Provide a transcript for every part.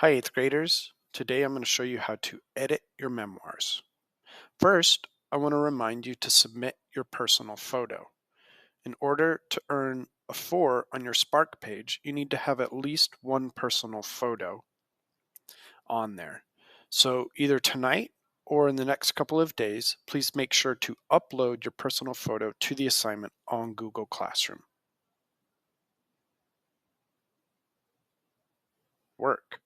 Hi, 8th graders. Today I'm going to show you how to edit your memoirs. First, I want to remind you to submit your personal photo. In order to earn a 4 on your Spark page, you need to have at least one personal photo on there. So either tonight or in the next couple of days, please make sure to upload your personal photo to the assignment on Google Classroom. Work.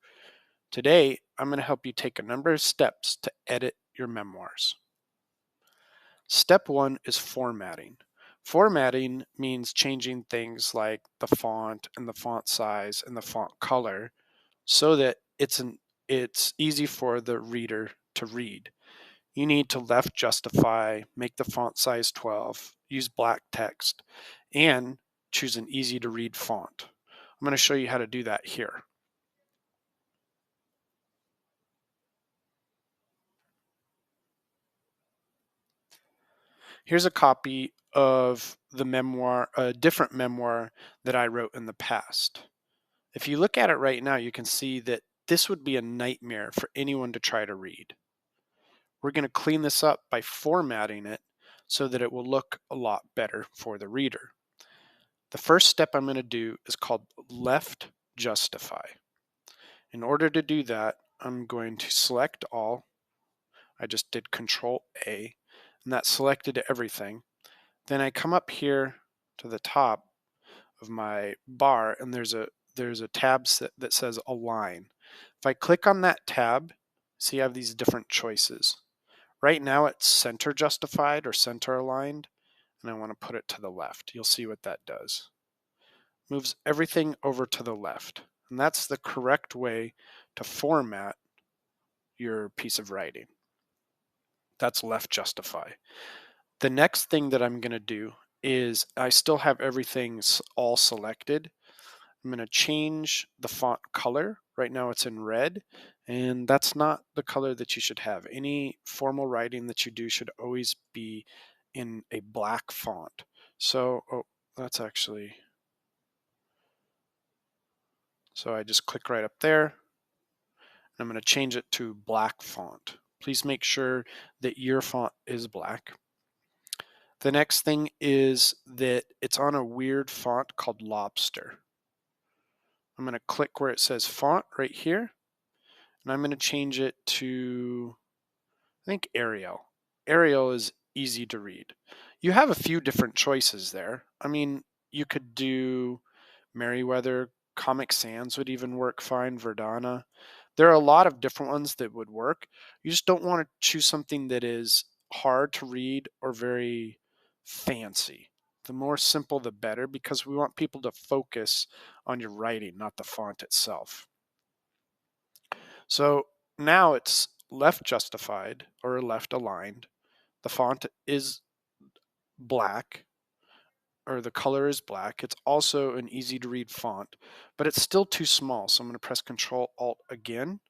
Today, I'm going to help you take a number of steps to edit your memoirs. Step one is formatting. Formatting means changing things like the font and the font size and the font color so that it's easy for the reader to read. You need to left justify, make the font size 12, use black text, and choose an easy to read font. I'm going to show you how to do that here. Here's a copy of the memoir, a different memoir that I wrote in the past. If you look at it right now, you can see that this would be a nightmare for anyone to try to read. We're going to clean this up by formatting it so that it will look a lot better for the reader. The first step I'm going to do is called left justify. In order to do that, I'm going to select all. I just did Control A, and that selected everything. Then I come up here to the top of my bar, and there's a tab that says Align. If I click on that tab, see I have these different choices. Right now it's center justified or center aligned, and I want to put it to the left. You'll see what that does. Moves everything over to the left, and that's the correct way to format your piece of writing. That's left justify. The next thing that I'm going to do is I still have everything all selected. I'm going to change the font color. Right now it's in red, and that's not the color that you should have. Any formal writing that you do should always be in a black font. So, that's actually, so I just click right up there, and I'm going to change it to black font. Please make sure that your font is black. The next thing is that it's on a weird font called Lobster. I'm going to click where it says font right here, and I'm going to change it to, I think, Arial. Arial is easy to read. You have a few different choices there. I mean, you could do Merriweather, Comic Sans would even work fine, Verdana. There are a lot of different ones that would work. You just don't want to choose something that is hard to read or very fancy. The more simple, the better, because we want people to focus on your writing, not the font itself. So now it's left justified or left aligned. The font is black, or the color is black. It's also an easy to read font, but it's still too small. So I'm going to press Control Alt again,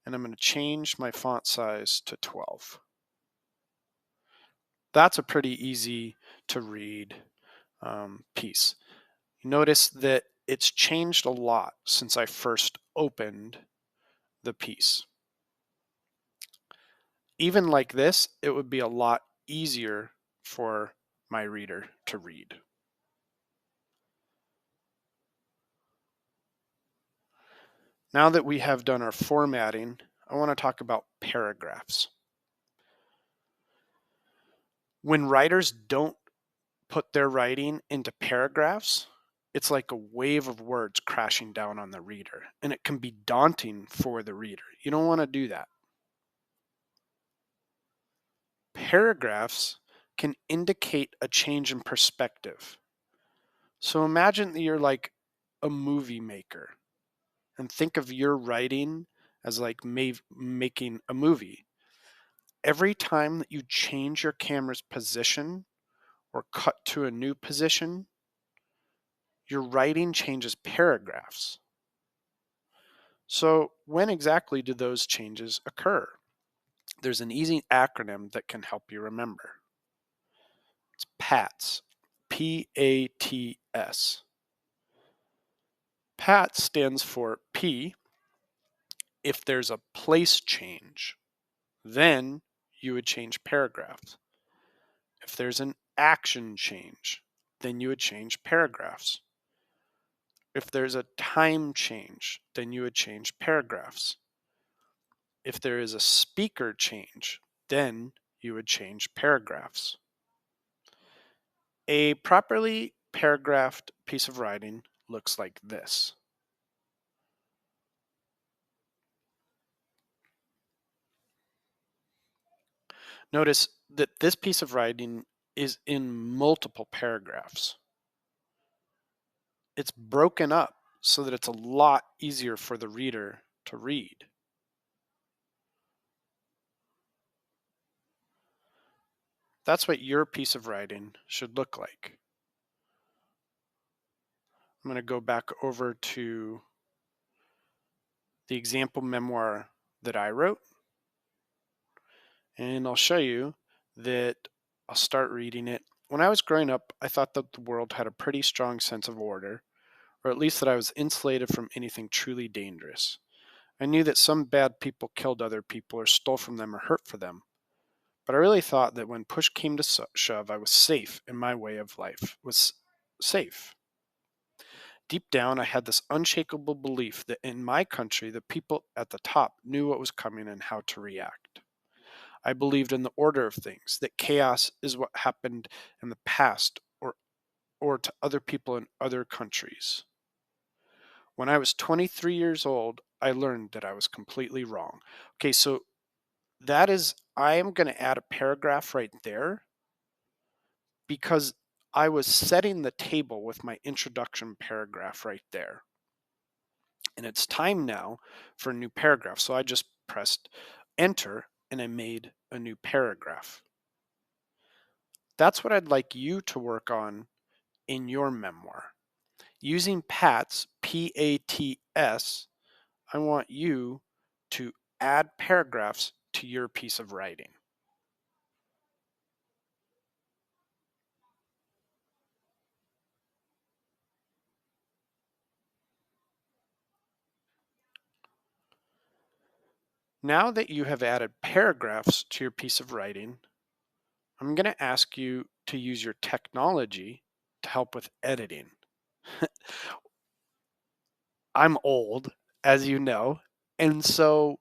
and I'm going to change my font size to 12. That's a pretty easy to read piece. You notice that it's changed a lot since I first opened the piece. Even like this, it would be a lot easier for my reader to read. Now that we have done our formatting, I want to talk about paragraphs. When writers don't put their writing into paragraphs, it's like a wave of words crashing down on the reader, and it can be daunting for the reader. You don't want to do that. Paragraphs can indicate a change in perspective. So imagine that you're like a movie maker and think of your writing as like making a movie. Every time that you change your camera's position or cut to a new position, your writing changes paragraphs. So when exactly do those changes occur? There's an easy acronym that can help you remember. It's PATS, P-A-T-S. PATS stands for P, If there's a place change, then you would change paragraphs. If there's an action change, then you would change paragraphs. If there's a time change, then you would change paragraphs. If there is a speaker change, then you would change paragraphs. A properly paragraphed piece of writing looks like this. Notice that this piece of writing is in multiple paragraphs. It's broken up so that it's a lot easier for the reader to read. That's what your piece of writing should look like. I'm going to go back over to the example memoir that I wrote, and I'll show you that I'll start reading it. When I was growing up, I thought that the world had a pretty strong sense of order, or at least that I was insulated from anything truly dangerous. I knew that some bad people killed other people or stole from them or hurt for them. But I really thought that when push came to shove, I was safe in my way of life, was safe. Deep down, I had this unshakable belief that in my country, the people at the top knew what was coming and how to react. I believed in the order of things, that chaos is what happened in the past or to other people in other countries. When I was 23 years old, I learned that I was completely wrong. Okay, so I am going to add a paragraph right there because I was setting the table with my introduction paragraph right there. And it's time now for a new paragraph. So I just pressed enter and I made a new paragraph. That's what I'd like you to work on in your memoir. Using PATS, P-A-T-S, I want you to add paragraphs to your piece of writing. Now that you have added paragraphs to your piece of writing, I'm going to ask you to use your technology to help with editing. I'm old, as you know, and so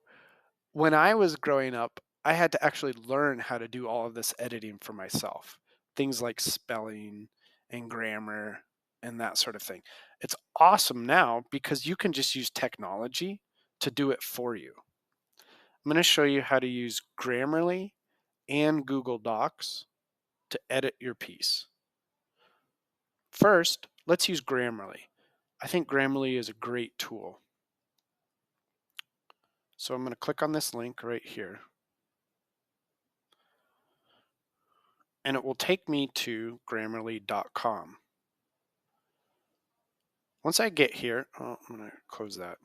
when I was growing up, I had to actually learn how to do all of this editing for myself. Things like spelling and grammar and that sort of thing. It's awesome now because you can just use technology to do it for you. I'm going to show you how to use Grammarly and Google Docs to edit your piece. First, let's use Grammarly. I think Grammarly is a great tool. So I'm going to click on this link right here. And it will take me to grammarly.com. Once I get here, I'm going to close that.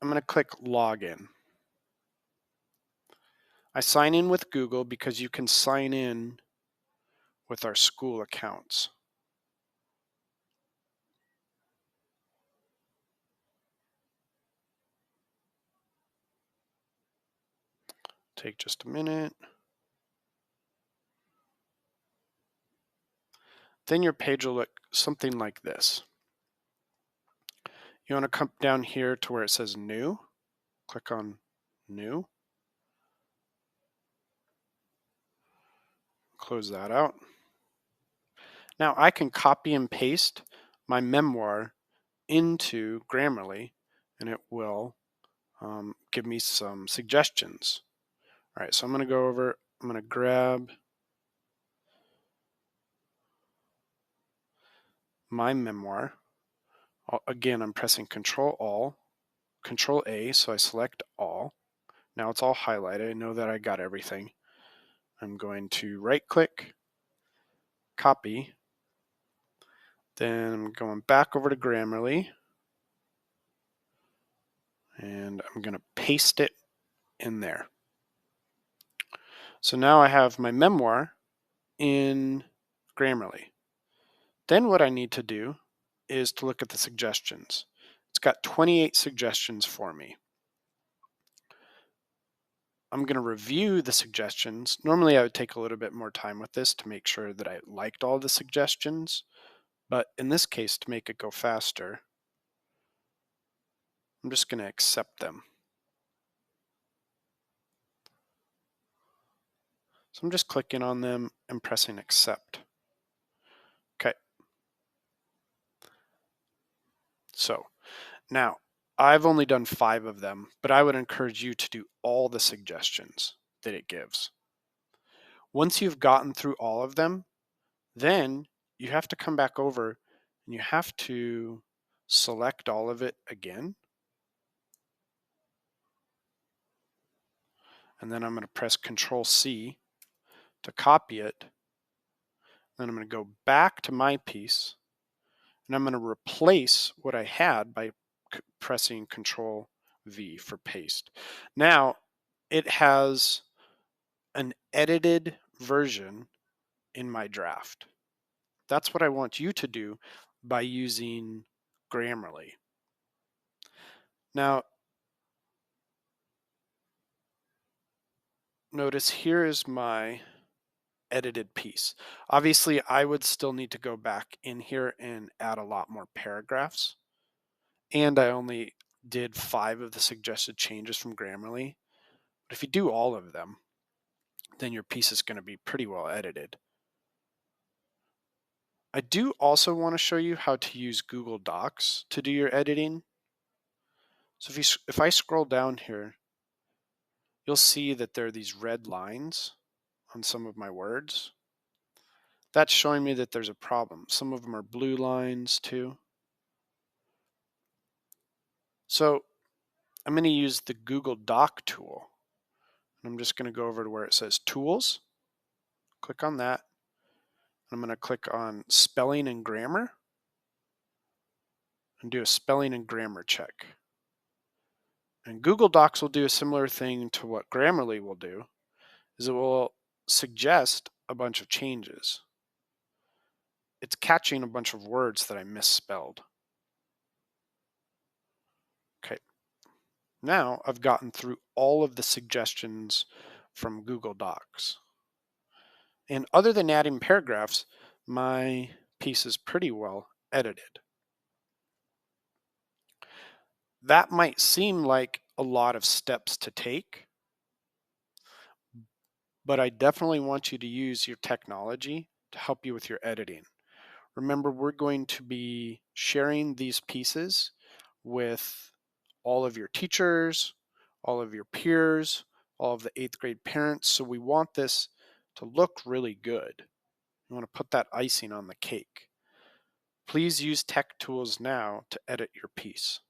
I'm going to click Login. I sign in with Google because you can sign in with our school accounts. Take just a minute. Then your page will look something like this. You want to come down here to where it says New. Click on New. Close that out. Now I can copy and paste my memoir into Grammarly and it will give me some suggestions. All right, so I'm going to go over, I'm going to grab my memoir. Again, I'm pressing Control A, so I select all. Now it's all highlighted. I know that I got everything. I'm going to right click, copy. Then I'm going back over to Grammarly and I'm going to paste it in there. So now I have my memoir in Grammarly. Then what I need to do is to look at the suggestions. It's got 28 suggestions for me. I'm going to review the suggestions. Normally I would take a little bit more time with this to make sure that I liked all the suggestions, but in this case, to make it go faster, I'm just going to accept them. So I'm just clicking on them and pressing accept. Okay. So now I've only done 5 of them, but I would encourage you to do all the suggestions that it gives. Once you've gotten through all of them, then you have to come back over and you have to select all of it again. And then I'm going to press Control C to copy it. Then I'm going to go back to my piece and I'm going to replace what I had by pressing Control V for paste. Now it has an edited version in my draft. That's what I want you to do by using Grammarly. Now, notice here is my edited piece. Obviously, I would still need to go back in here and add a lot more paragraphs. And I only did 5 of the suggested changes from Grammarly. But if you do all of them, then your piece is going to be pretty well edited. I do also want to show you how to use Google Docs to do your editing. So if I scroll down here, you'll see that there are these red lines on some of my words. That's showing me that there's a problem. Some of them are blue lines too. So I'm going to use the Google Doc tool. And I'm just going to go over to where it says Tools. Click on that. I'm going to click on Spelling and Grammar and do a spelling and grammar check. And Google Docs will do a similar thing to what Grammarly will do, is it will suggest a bunch of changes. It's catching a bunch of words that I misspelled. Okay. Now I've gotten through all of the suggestions from Google Docs. And other than adding paragraphs, my piece is pretty well edited. That might seem like a lot of steps to take, but I definitely want you to use your technology to help you with your editing. Remember, we're going to be sharing these pieces with all of your teachers, all of your peers, all of the 8th grade parents. So we want this to look really good. You want to put that icing on the cake. Please use tech tools now to edit your piece.